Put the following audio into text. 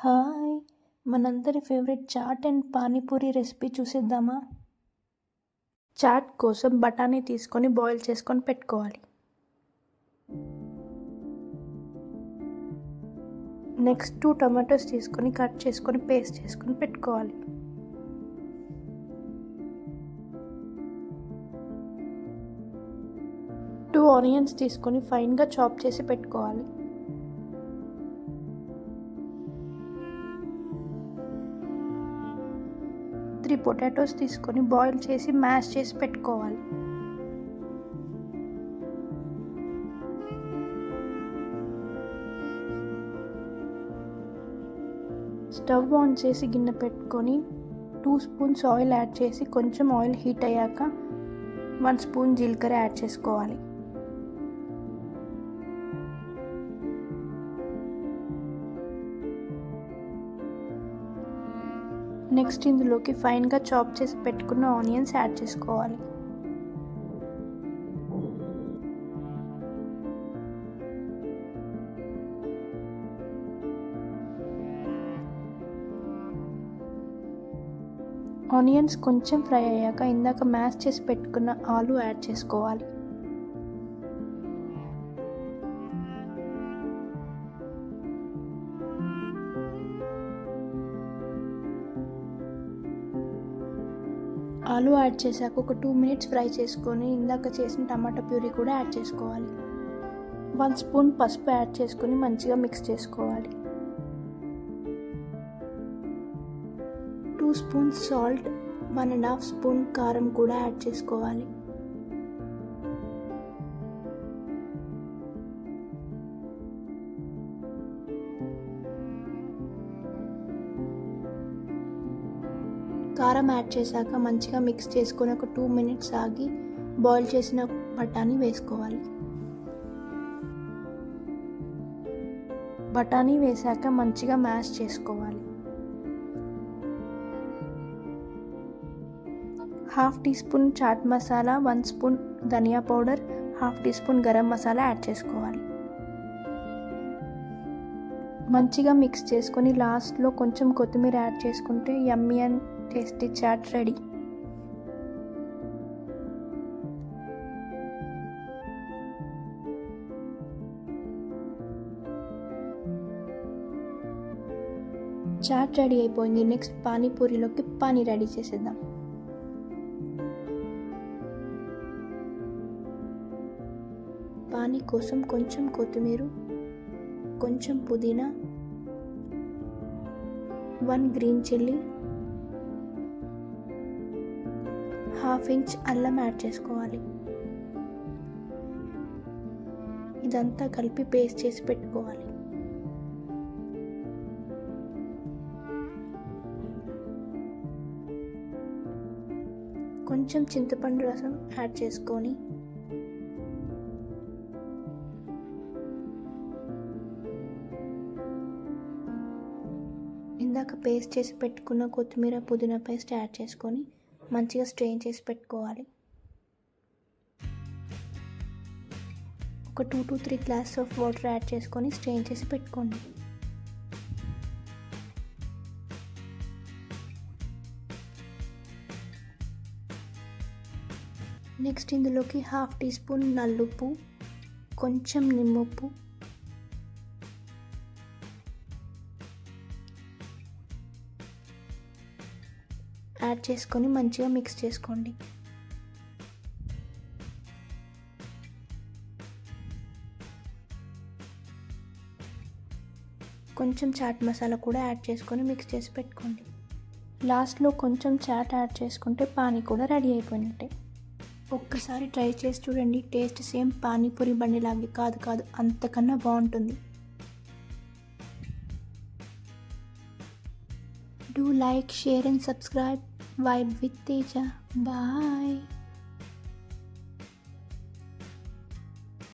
Hi! మనందరి favourite chaat and panipuri recipe చూసేద్దామా? చాట్ కోసం బఠానీ తీసుకొని బాయిల్ చేసుకొని పెట్టుకోవాలి. నెక్స్ట్ 2 టమాటోస్ తీసుకొని కట్ చేసుకొని పేస్ట్ చేసుకొని పెట్టుకోవాలి. టూ ఆనియన్స్ తీసుకొని ఫైన్గా చాప్ చేసి పెట్టుకోవాలి. 3 పొటాటోస్ తీసుకొని బాయిల్ చేసి మ్యాష్ చేసి పెట్టుకోవాలి. స్టవ్ ఆన్ చేసి గిన్నె పెట్టుకొని 2 స్పూన్స్ ఆయిల్ యాడ్ చేసి కొంచెం ఆయిల్ హీట్ అయ్యాక 1 స్పూన్ జీలకర్ర యాడ్ చేసుకోవాలి. నెక్స్ట్ ఇందులోకి ఫైన్గా చాప్ చేసి పెట్టుకున్న ఆనియన్స్ యాడ్ చేసుకోవాలి. ఆనియన్స్ కొంచెం ఫ్రై అయ్యాక ఇందాక మ్యాష్ చేసి పెట్టుకున్న ఆలు యాడ్ చేసుకోవాలి. ఆలు యాడ్ చేశాక ఒక 2 మినిట్స్ ఫ్రై చేసుకొని ఇందాక చేసిన టమాటా ప్యూరీ కూడా యాడ్ చేసుకోవాలి. 1 స్పూన్ పసుపు యాడ్ చేసుకొని మంచిగా మిక్స్ చేసుకోవాలి. 2 స్పూన్స్ సాల్ట్, 1.5 స్పూన్ కారం కూడా యాడ్ చేసుకోవాలి. కారం యాడ్ చేశాక మంచిగా మిక్స్ చేసుకొని ఒక 2 మినిట్స్ ఆగి బాయిల్ చేసిన బఠానీ వేసుకోవాలి. బఠానీ వేశాక మంచిగా మ్యాష్ చేసుకోవాలి. 1/2 teaspoon chaat masala, 1 spoon ధనియా powder, 1/2 teaspoon garam masala add చేసుకోవాలి. మంచిగా మిక్స్ చేసుకొని లాస్ట్లో కొంచెం కొత్తిమీర యాడ్ చేసుకుంటే yummy and tasty chaat ready. Chaat ready అయిపోయింది. నెక్స్ట్ పానీపూరిలోకి పానీ రెడీ చేసేద్దాం. పానీ కోసం కొంచెం కొత్తిమీర, కొంచెం పుదీనా, 1 గ్రీన్ చిల్లీ, 1/2 ఇంచ్ అల్లం యాడ్ చేసుకోవాలి. ఇదంతా కలిపి పేస్ట్ చేసి పెట్టుకోవాలి. కొంచెం చింతపండు రసం యాడ్ చేసుకొని ఇందాక పేస్ట్ చేసి పెట్టుకున్న కొత్తిమీర పుదీనా పేస్ట్ యాడ్ చేసుకొని మంచిగా స్ట్రెయిన్ చేసి పెట్టుకోవాలి. ఒక 2 to 3 glasses of water add చేసుకొని స్ట్రెయిన్ చేసి పెట్టుకోండి. నెక్స్ట్ ఇందులోకి 1/2 టీ స్పూన్ నల్లుప్పు, కొంచెం నిమ్మప్పు, యాడ్ చేసుకొని మంచిగా మిక్స్ చేసుకోండి. కొంచెం చాట్ మసాలా కూడా యాడ్ చేసుకొని మిక్స్ చేసి పెట్టుకోండి. లాస్ట్లో కొంచెం చాట్ యాడ్ చేసుకుంటే పానీ కూడా రెడీ అయిపోయినట్టే. ఒక్కసారి ట్రై చేసి చూడండి. టేస్ట్ సేమ్ పానీపూరి బండిలాగే కాదు అంతకన్నా బాగుంటుంది. Do like, share and subscribe. Vibe with Teja. Bye.